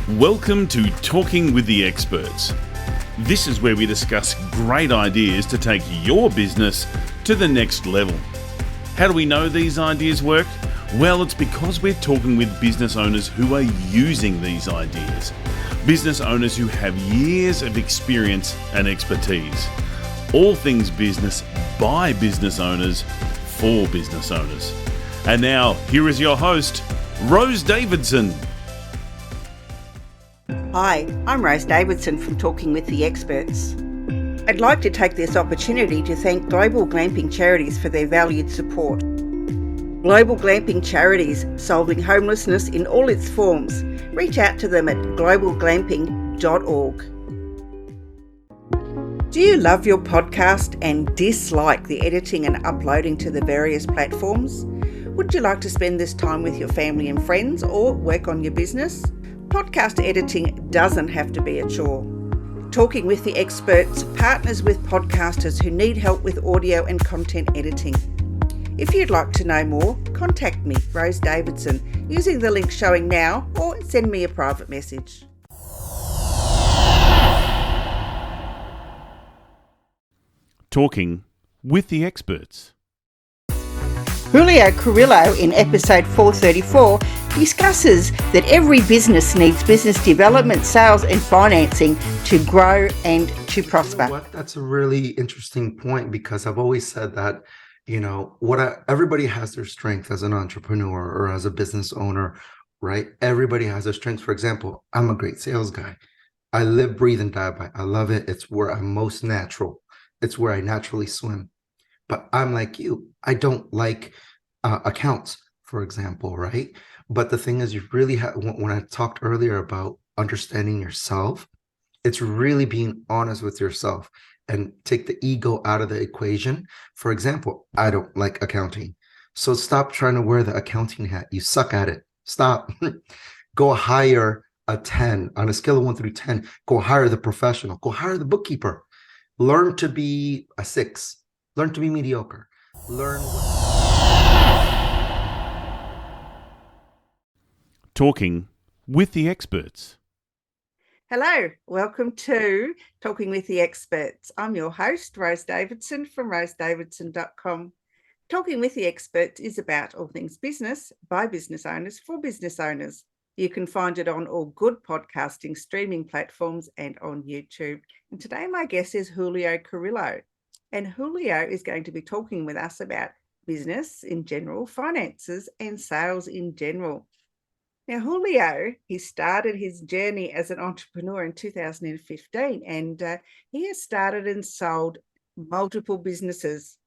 Welcome to Talking with the Experts. This is where we discuss great ideas to take your business to the next level. How do we know these ideas work? Well, it's because we're talking with business owners who are using these ideas. Business owners who have years of experience and expertise. All things business by business owners for business owners. And now, here is your host, Rose Davidson. Hi, I'm Rose Davidson from Talking with the Experts. I'd like to take this opportunity to thank Global Glamping Charities for their valued support. Global Glamping Charities, solving homelessness in all its forms. Reach out to them at globalglamping.org. Do you love your podcast and dislike the editing and uploading to the various platforms? Would you like to spend this time with your family and friends or work on your business? Podcast editing doesn't have to be a chore. Talking with the Experts partners with podcasters who need help with audio and content editing. If you'd like to know more, contact me, Rose Davidson, using the link showing now or send me a private message. Talking with the Experts. Julio Carrillo in episode 434 discusses that every business needs business development, sales and financing to grow and to prosper. You know what? That's a really interesting point, because I've always said that, everybody has their strength as an entrepreneur or as a business owner, right? Everybody has their strengths. For example, I'm a great sales guy. I live, breathe, and die by. I love it. It's where I'm most natural. It's where I naturally swim. But I'm like you. I don't like accounts, for example, right? But the thing is, you really have, when I talked earlier about understanding yourself, it's really being honest with yourself and take the ego out of the equation. For example, I don't like accounting. So stop trying to wear the accounting hat. You suck at it. Stop. Go hire a 10 on a scale of 1 through 10. Go hire the professional. Go hire the bookkeeper. Learn to be a 6. Learn to be mediocre. Talking with the Experts. Hello, welcome to Talking with the Experts. I'm your host, Rose Davidson from rosedavidson.com. Talking with the Experts is about all things business by business owners for business owners. You can find it on all good podcasting streaming platforms and on YouTube. And today my guest is Julio Carrillo. And Julio is going to be talking with us about business in general, finances and sales in general. Now, Julio, he started his journey as an entrepreneur in 2015, and he has started and sold multiple businesses.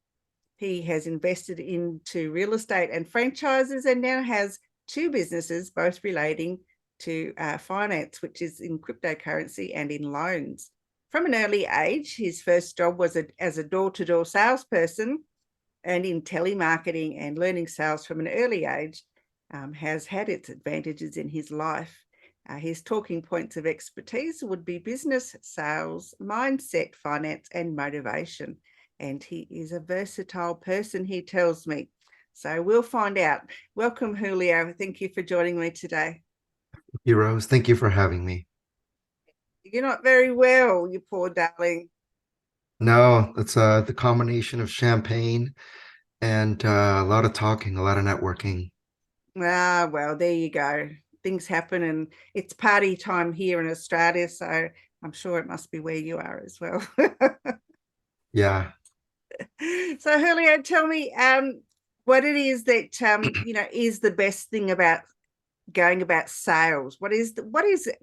He has invested into real estate and franchises and now has 2 businesses, both relating to finance, which is in cryptocurrency and in loans. From an early age, his first job was as a door-to-door salesperson, and in telemarketing and learning sales from an early age has had its advantages in his life. His talking points of expertise would be business, sales, mindset, finance, and motivation. And he is a versatile person, he tells me. So we'll find out. Welcome, Julio. Thank you for joining me today. Thank you, Rose. Thank you for having me. You're not very well, you poor darling. No, it's the combination of champagne and a lot of talking, a lot of networking. Ah, well, there you go. Things happen, and it's party time here in Australia, so I'm sure it must be where you are as well. Yeah. So, Julio, tell me what it is that is the best thing about going about sales. What is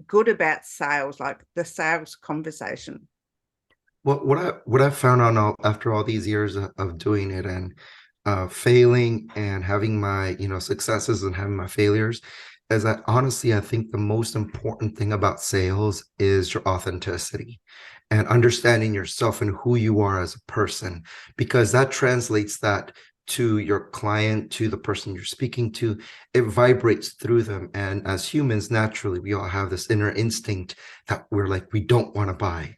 good about sales, like the sales conversation? Well, what I found out after all these years of doing it and failing and having my successes and having my failures is that, honestly, I think the most important thing about sales is your authenticity and understanding yourself and who you are as a person, because that translates that to your client, to the person you're speaking to. It vibrates through them. And as humans, naturally, we all have this inner instinct that we're like, we don't want to buy.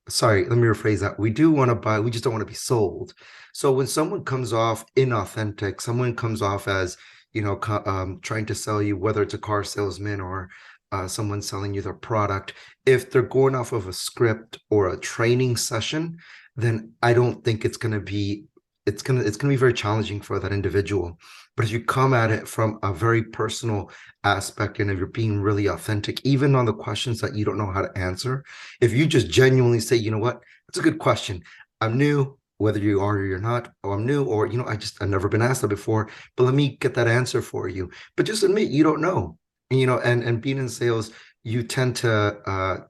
Sorry, let me rephrase that. We do want to buy, we just don't want to be sold. So when someone comes off inauthentic, someone comes off as, trying to sell you, whether it's a car salesman or someone selling you their product, if they're going off of a script or a training session, then I don't think it's going to be very challenging for that individual. But if you come at it from a very personal aspect, and if you're being really authentic, even on the questions that you don't know how to answer, if you just genuinely say, you know what, that's a good question. I'm new, whether you are or you're not, or I'm new, or, I've never been asked that before, but let me get that answer for you. But just admit you don't know. And being in sales, you tend to,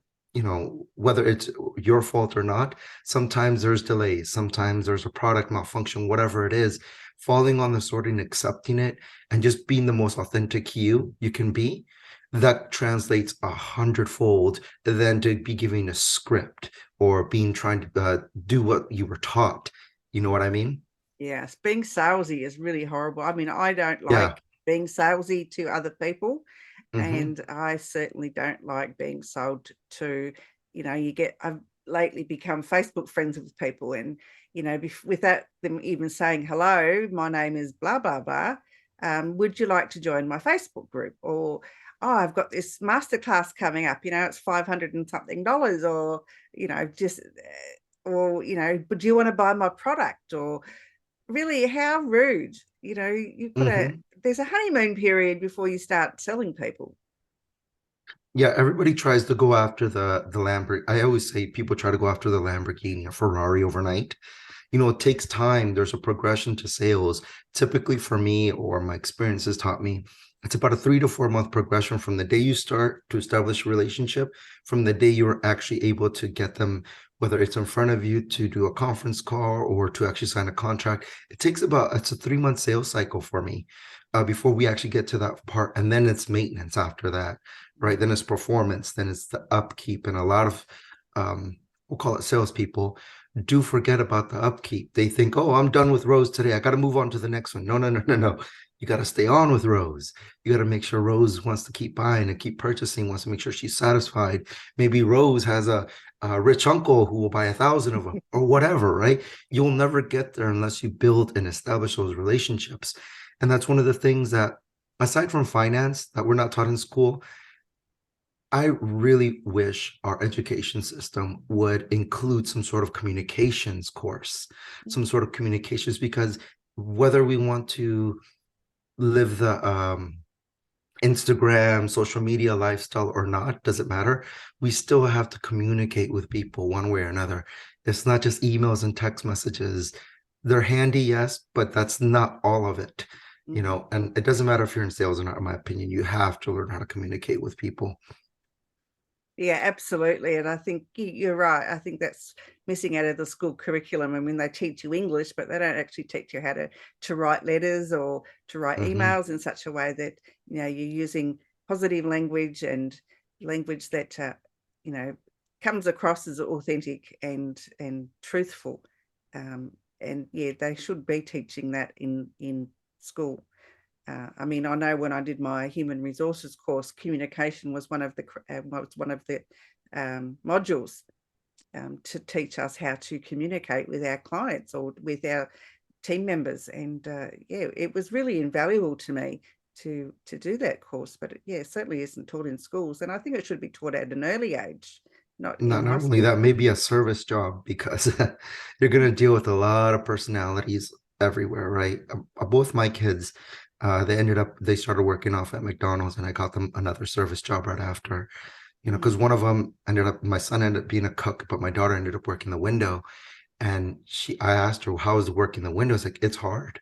whether it's your fault or not, sometimes there's delays, sometimes there's a product malfunction, whatever it is, falling on the sword and accepting it and just being the most authentic you can be, that translates 100-fold than to be giving a script or being trying to do what you were taught. You know what I mean? Yes, being salesy is really horrible. I mean, I don't Yeah. like being salesy to other people. Mm-hmm. And I certainly don't like being sold to. I've lately become Facebook friends with people, and, without them even saying, hello, my name is blah, blah, blah. Would you like to join my Facebook group? Or, oh, I've got this masterclass coming up, it's $500 and something, or, just, or, but do you want to buy my product? Or really, how rude. You've got to, Mm-hmm. there's a honeymoon period before you start selling people. Yeah, everybody tries to go after the Lamborghini. I always say people try to go after the Lamborghini or Ferrari overnight. It takes time. There's a progression to sales. Typically for me, or my experience has taught me, it's about a 3 to 4 month progression from the day you start to establish a relationship, from the day you're actually able to get them, whether it's in front of you to do a conference call or to actually sign a contract. It's a 3 month sales cycle for me before we actually get to that part. And then it's maintenance after that, right? Then it's performance, then it's the upkeep. And a lot of, we'll call it salespeople, do forget about the upkeep. They think, oh, I'm done with Rose today, I got to move on to the next one. No, no, no, no, no. You got to stay on with Rose. You got to make sure Rose wants to keep buying and keep purchasing, wants to make sure she's satisfied. Maybe Rose has a rich uncle who will buy 1,000 of them or whatever, right? You'll never get there unless you build and establish those relationships. And that's one of the things that, aside from finance, that we're not taught in school, I really wish our education system would include some sort of communications course, some sort of communications, because whether we want to live the Instagram, social media lifestyle or not, doesn't matter. We still have to communicate with people one way or another. It's not just emails and text messages. They're handy, yes, but that's not all of it. And it doesn't matter if you're in sales or not, in my opinion. You have to learn how to communicate with people. Yeah, absolutely. And I think you're right. I think that's missing out of the school curriculum. I mean, they teach you English, but they don't actually teach you how to write letters or to write emails in such a way that, you're using positive language and language that, comes across as authentic and truthful. And yeah, they should be teaching that in school. I mean, I know when I did my human resources course, communication was one of the modules to teach us how to communicate with our clients or with our team members. And yeah, it was really invaluable to me to do that course. But it certainly isn't taught in schools, and I think it should be taught at an early age, not in high only school. that, maybe a service job, because you're going to deal with a lot of personalities everywhere, right? Both my kids, they started working off at McDonald's, and I got them another service job right after, because one of them my son ended up being a cook, but my daughter ended up working the window. And I asked her, how is working the window? It's like, it's hard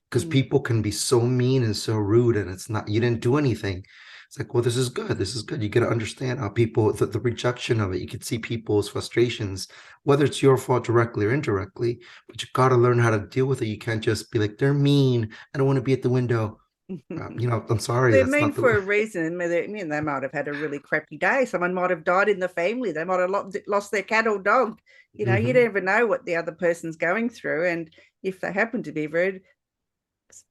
because people can be so mean and so rude, and it's not, you didn't do anything. It's like, well, this is good. This is good. You got to understand how people, the rejection of it, you can see people's frustrations, whether it's your fault directly or indirectly, but you got to learn how to deal with it. You can't just be like, they're mean, I don't want to be at the window. I'm sorry. They're That's mean not the for way. a reason. They might have had a really crappy day. Someone might have died in the family. They might have lost their cat or dog. You never know what the other person's going through. And if they happen to be rude,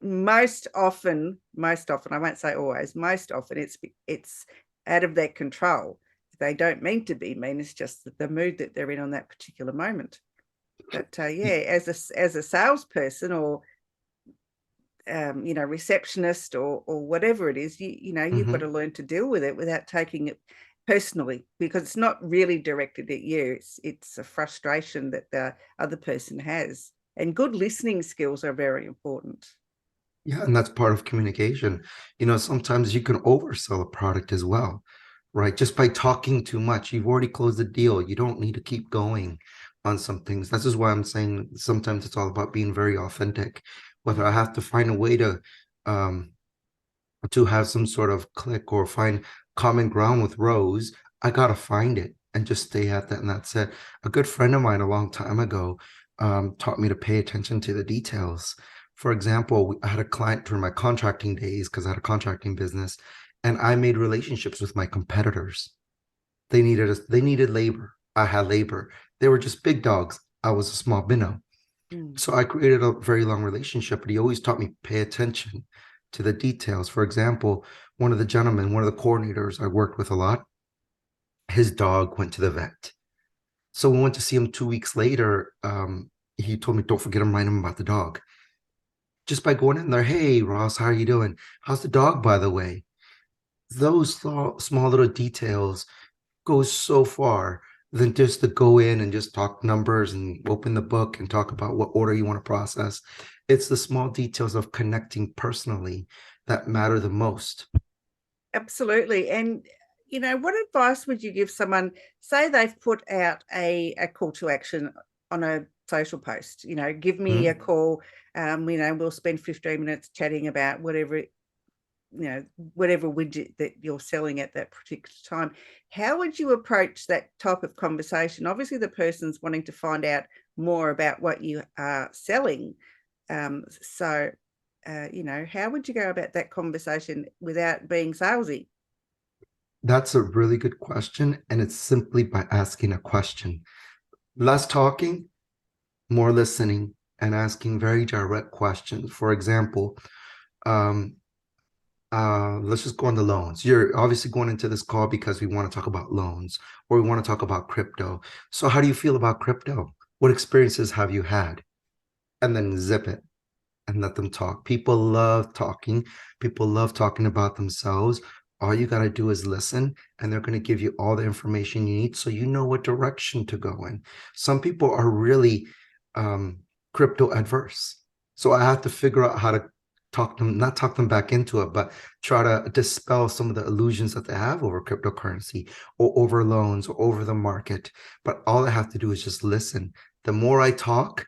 most often, I won't say always, most often it's out of their control. They don't mean to be mean. It's just the mood that they're in on that particular moment. But yeah, as a salesperson, or receptionist or whatever it is, you've got to learn to deal with it without taking it personally, because it's not really directed at you. It's a frustration that the other person has. And good listening skills are very important. Yeah, and that's part of communication. Sometimes you can oversell a product as well, right? Just by talking too much, you've already closed the deal. You don't need to keep going on some things. This is why I'm saying sometimes it's all about being very authentic. Whether I have to find a way to have some sort of click or find common ground with Rose, I gotta find it and just stay at that. And that's it. A good friend of mine a long time ago taught me to pay attention to the details. For example, I had a client during my contracting days, because I had a contracting business, and I made relationships with my competitors. They needed labor. I had labor. They were just big dogs. I was a small minnow. So I created a very long relationship, but he always taught me pay attention to the details. For example, one of the coordinators I worked with a lot, his dog went to the vet. So we went to see him 2 weeks later. He told me, don't forget to remind him about the dog. Just by going in there, hey, Ross, how are you doing? How's the dog, by the way? Those small little details go so far than just to go in and just talk numbers and open the book and talk about what order you want to process. It's the small details of connecting personally that matter the most. Absolutely. And, what advice would you give someone, say they've put out a call to action on a social post, give me a call, we'll spend 15 minutes chatting about whatever widget that you're selling at that particular time. How would you approach that type of conversation? Obviously, the person's wanting to find out more about what you are selling. How would you go about that conversation without being salesy? That's a really good question. And it's simply by asking a question. Less talking, more listening, and asking very direct questions. For example, let's just go on the loans. You're obviously going into this call because we want to talk about loans, or we want to talk about crypto. So how do you feel about crypto? What experiences have you had? And then zip it and let them talk. People love talking. People love talking about themselves. All you got to do is listen, and they're going to give you all the information you need so you know what direction to go in. Some people are really crypto adverse. So I have to figure out how to not talk them back into it, but try to dispel some of the illusions that they have over cryptocurrency or over loans or over the market. But all I have to do is just listen. The more I talk,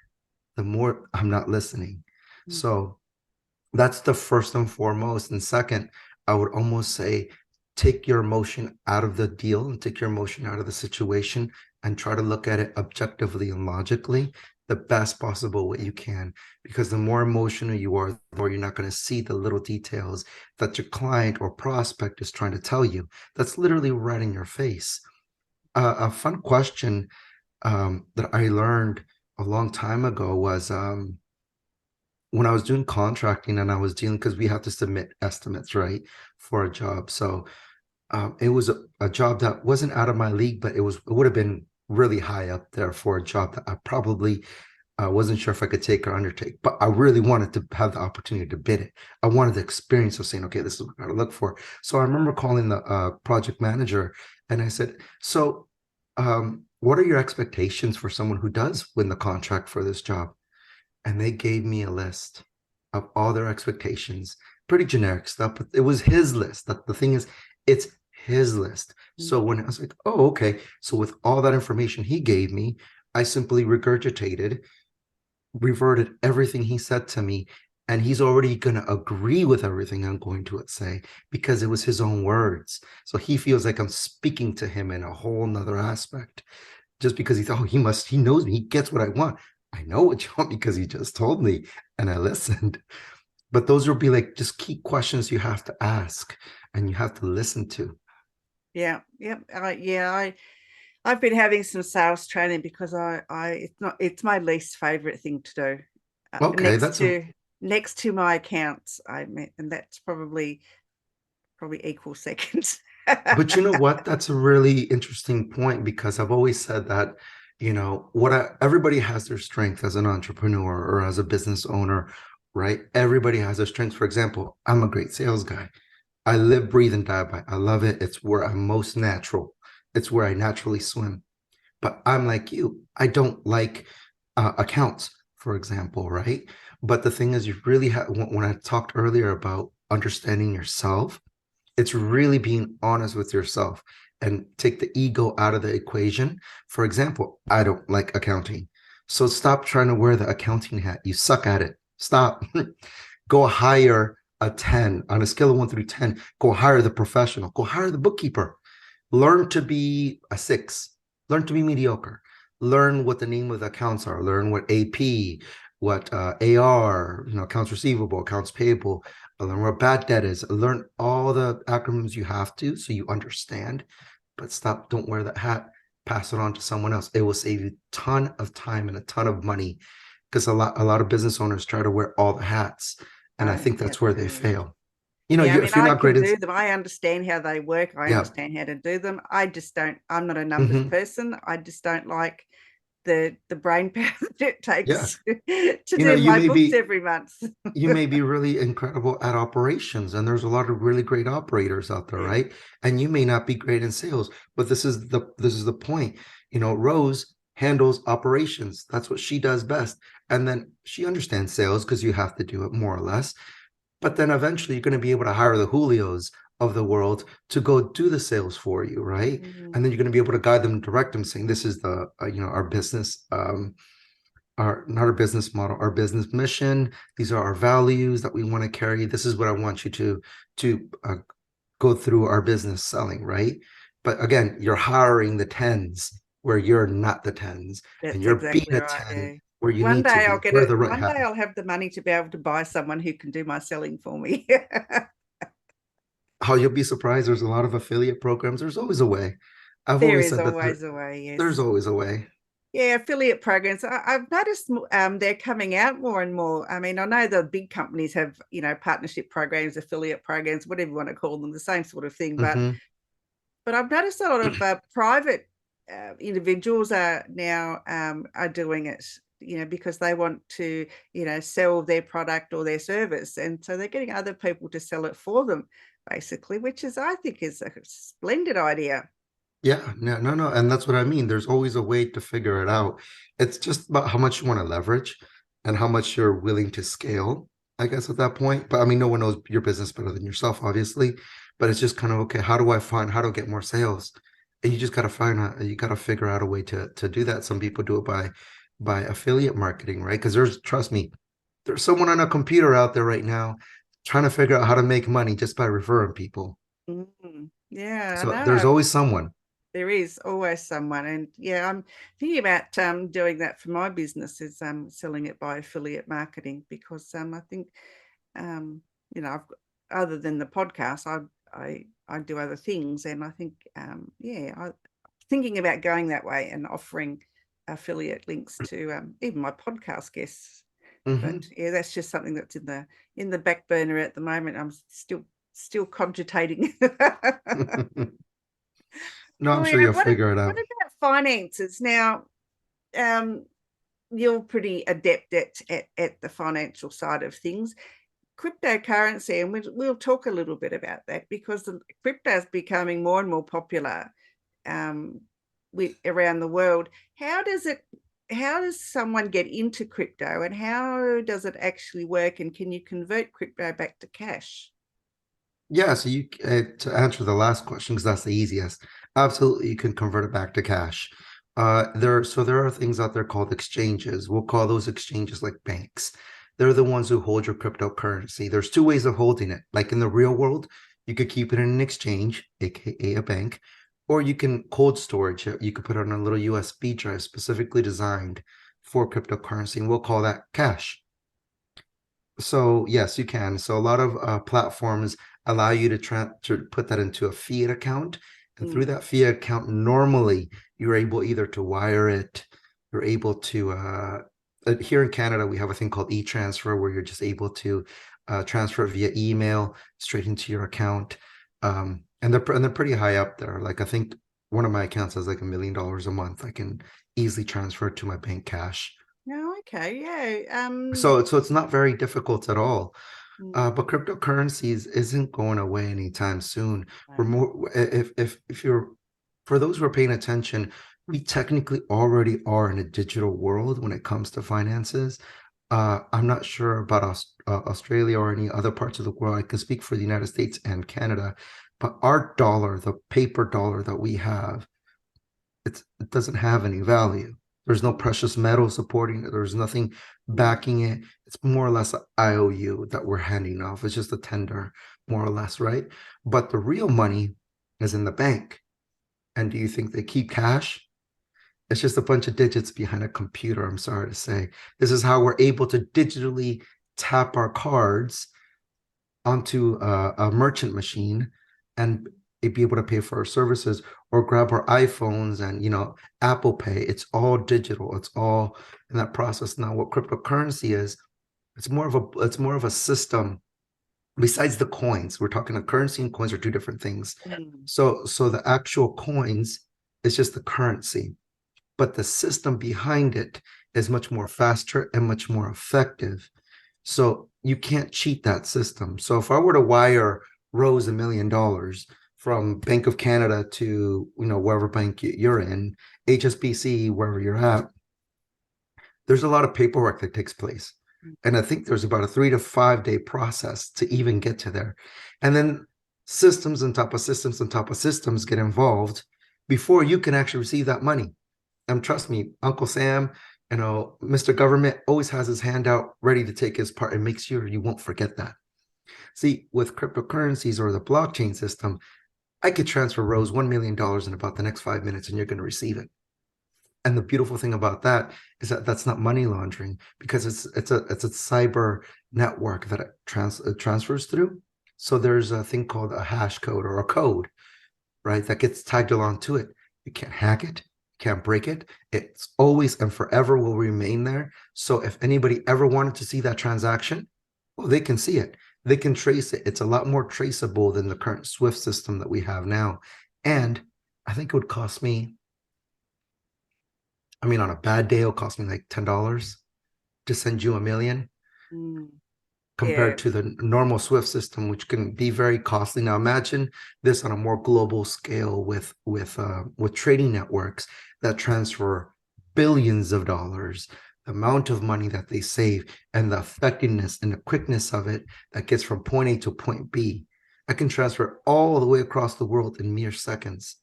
the more I'm not listening. So that's the first and foremost. And second, I would almost say, take your emotion out of the deal and take your emotion out of the situation and try to look at it objectively and logically the best possible way you can. Because the more emotional you are, the more you're not going to see the little details that your client or prospect is trying to tell you. That's literally right in your face. A fun question that I learned a long time ago was when I was doing contracting and I was dealing, because we have to submit estimates, right, for a job. So it was a job that wasn't out of my league, but it would have been really high up there for a job that I probably wasn't sure if I could take or undertake. But I really wanted to have the opportunity to bid it. I wanted the experience of saying, okay, this is what I gotta look for. So I remember calling the project manager and I said, so what are your expectations for someone who does win the contract for this job? And they gave me a list of all their expectations, pretty generic stuff, but it was his list. The thing is, it's his list. So when I was like, oh, okay. So with all that information he gave me, I simply regurgitated, reverted everything he said to me, and he's already going to agree with everything I'm going to say because it was his own words. So he feels like I'm speaking to him in a whole nother aspect just because he thought, oh, he knows me. He gets what I want. I know what you want because he just told me and I listened. But those will be like just key questions you have to ask and you have to listen to. Yeah. I've been having some sales training because it's my least favorite thing to do. Okay, next to my accounts, and that's probably equal seconds. But you know what? That's a really interesting point because I've always said that, everybody has their strength as an entrepreneur or as a business owner right? Everybody has their strengths. For example, I'm a great sales guy. I live, breathe, and die by it. I love it. It's where I'm most natural. It's where I naturally swim. But I'm like you. I don't like accounts, for example, right? But the thing is, you really have, when I talked earlier about understanding yourself, it's really being honest with yourself and take the ego out of the equation. For example, I don't like accounting. So stop trying to wear the accounting hat. You suck at it. Stop. Go hire a 10 on a scale of 1 through 10. Go hire the professional. Go hire the bookkeeper. Learn to be a 6. Learn to be mediocre. Learn what the name of the accounts are. Learn what AP, what AR, accounts receivable, accounts payable. Learn what bad debt is. Learn all the acronyms you have to so you understand. But stop. Don't wear that hat. Pass it on to someone else. It will save you a ton of time and a ton of money, because a lot of business owners try to wear all the hats, and I think that's where they fail. Yeah, I mean, if you're I not can great do them. I understand how they work. I yeah, understand how to do them. I just don't. I'm not a numbers mhm, person. I just don't like the brain power that it yeah. takes to do You my may books be every month. you may be really incredible at operations, and there's a lot of really great operators out there, Yeah. right? And you may not be great in sales, but this is the point. Rose handles operations. That's what she does best. And then she understands sales because you have to do it more or less. But then eventually you're going to be able to hire the Julios of the world to go do the sales for you, right? Mhm. And then you're going to be able to guide them, direct them, saying, this is the our business, our not our business model, our business mission. These are our values that we want to carry. This is what I want you to go through our business selling, right? But again, you're hiring the 10s where you're not the 10s, and That's you're being exactly a right. 10 Yeah. where you One need to day I'll be. get Wear it. the right One day hat. I'll have the money to be able to buy someone who can do my selling for me. How you'll be surprised. There's a lot of affiliate programs. There's always a way. I've There always is said that always a way. there's Yes. always a way. Yeah, affiliate programs. I've noticed they're coming out more and more. I mean, I know the big companies have, partnership programs, affiliate programs, whatever you want to call them, the same sort of thing. But Hmm. I've noticed a lot of private individuals are now are doing it, because they want to, sell their product or their service, and so they're getting other people to sell it for them, basically, which is, I think, is a splendid idea. Yeah, no, no, no. And that's what I mean. There's always a way to figure it out. It's just about how much you want to leverage and how much you're willing to scale, I guess, at that point. But I mean, no one knows your business better than yourself, obviously. But it's just kind of, okay, how do I get more sales? And you just gotta you gotta figure out a way to do that. Some people do it by affiliate marketing, right? Because trust me, there's someone on a computer out there right now trying to figure out how to make money just by referring people. Yeah, I So there's know. always someone. There is always someone, and yeah, I'm thinking about doing that for my business, is selling it by affiliate marketing, because I think um, I've got, other than the podcast, I do other things, and I think I thinking about going that way and offering affiliate links to even my podcast guests. But Mhm. yeah, that's just something that's in the back burner at the moment. I'm still cogitating. No, I'm Oh sure yeah, you'll figure it what out. about finances? Now, um, you're pretty adept at the financial side of things. Cryptocurrency, and we'll talk a little bit about that, because the crypto is becoming more and more popular um, around the world. How does someone get into crypto, and how does it actually work? And can you convert crypto back to cash? Yeah, so to answer the last question, because that's the easiest, absolutely, you can convert it back to cash. There are things out there called exchanges. We'll call those exchanges like banks. They're the ones who hold your cryptocurrency. There's two ways of holding it. Like in the real world, you could keep it in an exchange, aka a bank, or you can cold storage it. You could put it on a little USB drive specifically designed for cryptocurrency, and we'll call that cash. So yes, you can. So a lot of platforms allow you to put that into a fiat account, and through Mm. that fiat account, normally you're able either to wire it, you're able to here in Canada we have a thing called e-transfer where you're just able to transfer it via email straight into your account, and they're pretty high up there. Like I think one of my accounts has like $1 million a month. I can easily transfer it to my bank cash No, okay, yeah. So it's not very difficult at all. Mm, But cryptocurrencies isn't going away anytime soon. We're no. more if you're for those who are paying attention, we technically already are in a digital world when it comes to finances. I'm not sure about Australia or any other parts of the world. I can speak for the United States and Canada, but our dollar, the paper dollar that we have, it doesn't have any value. There's no Mm, precious metal supporting it. There's nothing mm, backing it. It's more or less an IOU that we're handing off. It's just a tender, more or less, right? But the real money is in the bank. And do you think they keep cash? It's just a bunch of digits behind a computer, I'm sorry to say. This is how we're able to digitally tap our cards onto a merchant machine and be able to pay for our services, or grab our iPhones and Apple Pay. It's all digital. It's all in that process. Now, what cryptocurrency is, it's more of a system. Besides the coins, we're talking a currency and coins are two different things. mm, So the actual coins is just the currency, but the system behind it is much more faster and much more effective. So you can't cheat that system. So if I were to wire Rose $1 million from Bank of Canada to wherever bank you're in, HSBC, wherever you're at, there's a lot of paperwork that takes place. mm. And I think there's about a 3 to 5 day process to even get to there. And then systems on top of systems on top of systems get involved before you can actually receive that money. And trust me, Uncle Sam, Mr. Government always has his hand out ready to take his part and make sure you won't forget that. See, with cryptocurrencies or the blockchain system, I could transfer Rose $1 million in about the next 5 minutes and you're going to receive it. And the beautiful thing about that is that that's not money laundering, because it's a cyber network that it transfers through. So there's a thing called a hash code or a code, right, that gets tagged along to it. You can't hack it, can't break it. It's always and forever will remain there. So if anybody ever wanted to see that transaction, well, they can see it. They can trace it. It's a lot more traceable than the current SWIFT system that we have now. And I think it would cost me, on a bad day, it'll cost me like $10 to send you 1 million, Mm. Yeah. compared to the normal SWIFT system, which can be very costly. Now, imagine this on a more global scale with trading networks that transfer billions of dollars, the amount of money that they save, and the effectiveness and the quickness of it that gets from point A to point B. I can transfer all the way across the world in mere seconds,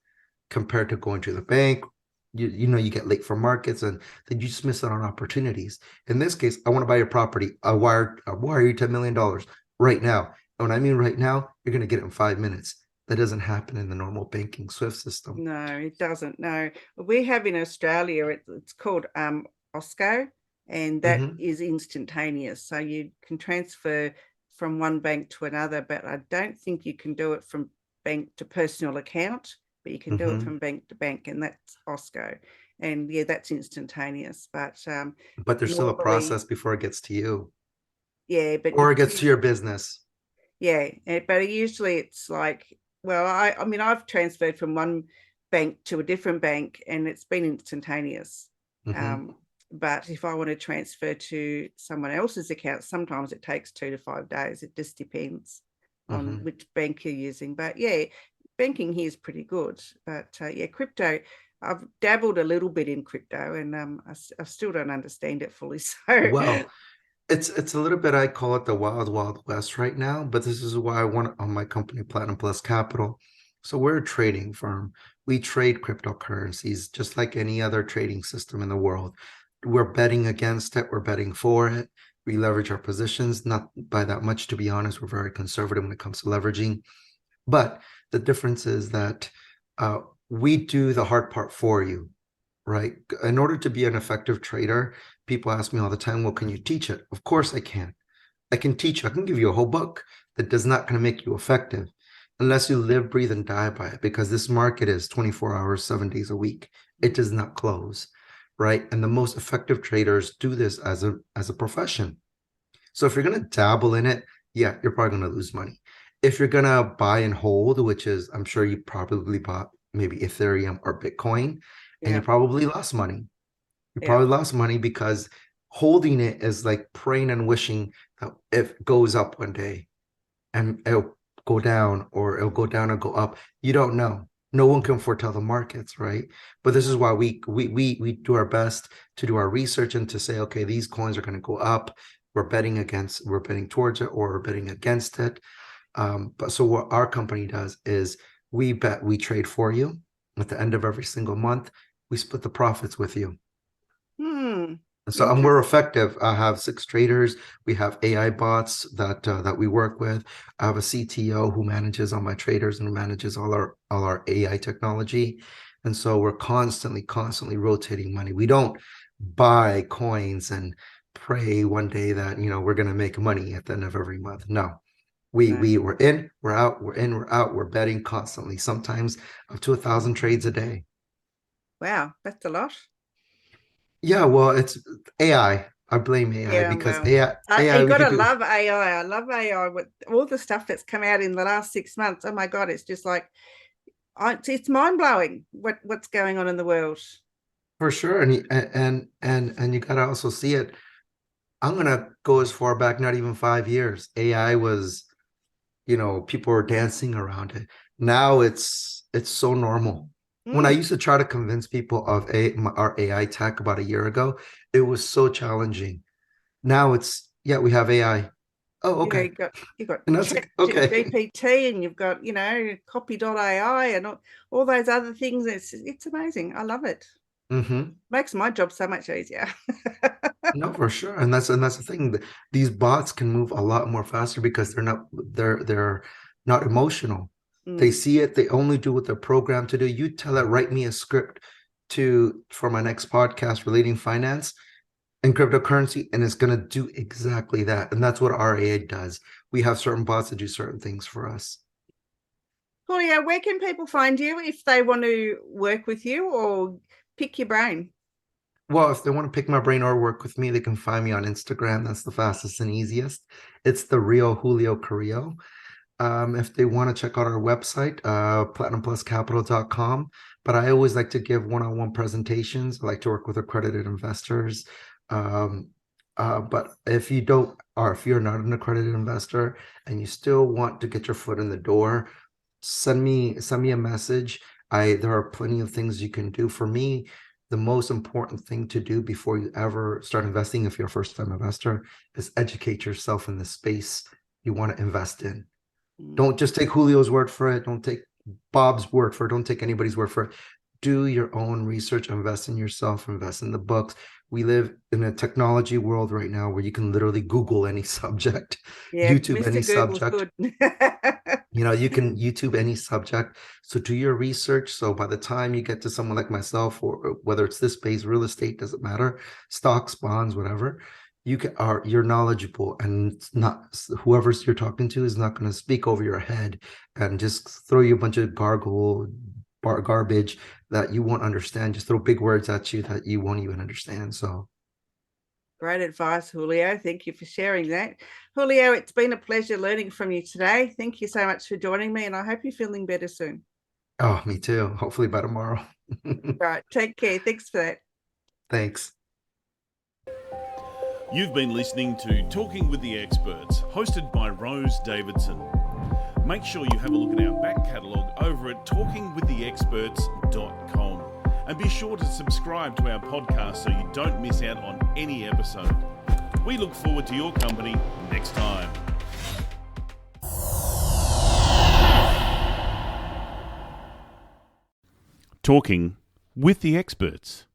compared to going to the bank. You get late for markets, and then you just miss out on opportunities. In this case, I want to buy your property. I wire you $10 million right now. And when I mean right now, you're going to get it in 5 minutes. That doesn't happen in the normal banking SWIFT system. No, it doesn't. No, we have in Australia, it's called OSCO, and that Mm-hmm. is instantaneous. So you can transfer from one bank to another, but I don't think you can do it from bank to personal account, but you can do it Mm-hmm. from bank to bank, and that's OSCO. And yeah, that's instantaneous. But But there's still a normally, process before it gets to you, yeah, but or it gets to your business. yeah, but usually it's like, well, I mean, I've transferred from one bank to a different bank and it's been instantaneous. Mm-hmm. But if I want to transfer to someone else's account, sometimes it takes 2 to 5 days. It just depends on Mm-hmm. which bank you're using. But yeah, banking here is pretty good. But yeah, crypto, I've dabbled a little bit in crypto, and I still don't understand it fully. So Well, it's a little bit, I call it the wild, wild west right now, but this is why I want on my company, Platinum Plus Capital. So we're a trading firm. We trade cryptocurrencies just like any other trading system in the world. We're betting against it. We're betting for it. We leverage our positions, not by that much, to be honest. We're very conservative when it comes to leveraging. But the difference is that uh, we do the hard part for you, right? In order to be an effective trader, people ask me all the time, well, can you teach it? Of course I can. I can teach you. I can give you a whole book that does not going to make you effective unless you live, breathe, and die by it, because this market is 24 hours, 7 days a week. It does not close, right? And the most effective traders do this as a profession. So if you're going to dabble in it, yeah, you're probably going to lose money. If you're going to buy and hold, which is, I'm sure you probably bought maybe Ethereum or Bitcoin, and you yeah, probably lost money. You yeah, probably lost money because Holding it is like praying and wishing that it goes up one day and it'll go down, or it'll go down and go up. You don't know. No one can foretell the markets, right? But this is why we do our best to do our research and to say, okay, these coins are going to go up. We're betting towards it, or we're betting against it. But so what our company does is we trade for you. At the end of every single month, we split the profits with you. So we're effective. I have 6 traders. We have AI bots that we work with. I have a CTO who manages all my traders and manages all our AI technology. And so we're constantly rotating money. We don't buy coins and pray one day that we're going to make money at the end of every month. No. We're in, we're out, we're in, we're out. We're betting constantly, sometimes up to 1,000 trades a day. Wow, that's a lot. Yeah, well, it's AI. I blame AI because AI. You got to love AI. I love AI with all the stuff that's come out in the last 6 months. Oh my God, it's just like, it's mind blowing what's going on in the world. For sure, and you got to also see it. I'm gonna go as far back, not even 5 years. AI was, people were dancing around it. Now it's so normal. When I used to try to convince people of our AI tech about a year ago, it was so challenging. Now we have AI. Oh, okay. You've got GPT, and you've got, copy.ai and all those other things. It's amazing. I love it. Makes my job so much easier. No, for sure. And that's the thing. These bots can move a lot more faster because they're not emotional. They see it, they only do what they're programmed to do. You tell it, write me a script for my next podcast relating finance and cryptocurrency, and it's going to do exactly that. And that's what our AI does. We have certain bots that do certain things for us. Julio, where can people find you if they want to work with you or pick your brain? Well, if they want to pick my brain or work with me, they can find me on Instagram. That's the fastest and easiest. It's the real Julio Carrillo. If they want to check out our website, platinumpluscapital.com. But I always like to give one-on-one presentations. I like to work with accredited investors. But if you're not an accredited investor and you still want to get your foot in the door, send me a message. There are plenty of things you can do. For me, the most important thing to do before you ever start investing, if you're a first-time investor, is educate yourself in the space you want to invest in. Don't just take Julio's word for it. Don't take Bob's word for it. Don't take anybody's word for it. Do your own research, invest in yourself, invest in the books. We live in a technology world right now where you can literally Google any subject, YouTube any subject. You can YouTube any subject. So do your research. So by the time you get to someone like myself, or whether it's this space, real estate, doesn't matter, stocks, bonds, whatever, you're knowledgeable, and not whoever you're talking to is not going to speak over your head and just throw you a bunch of garbage that you won't understand. Just throw big words at you that you won't even understand. So great advice, Julio. Thank you for sharing that. Julio, it's been a pleasure learning from you today. Thank you so much for joining me, and I hope you're feeling better soon. Oh, me too. Hopefully by tomorrow. Right. Take care. Thanks for that. Thanks. You've been listening to Talking with the Experts, hosted by Rose Davidson. Make sure you have a look at our back catalogue over at talkingwiththeexperts.com. And be sure to subscribe to our podcast so you don't miss out on any episode. We look forward to your company next time. Talking with the Experts.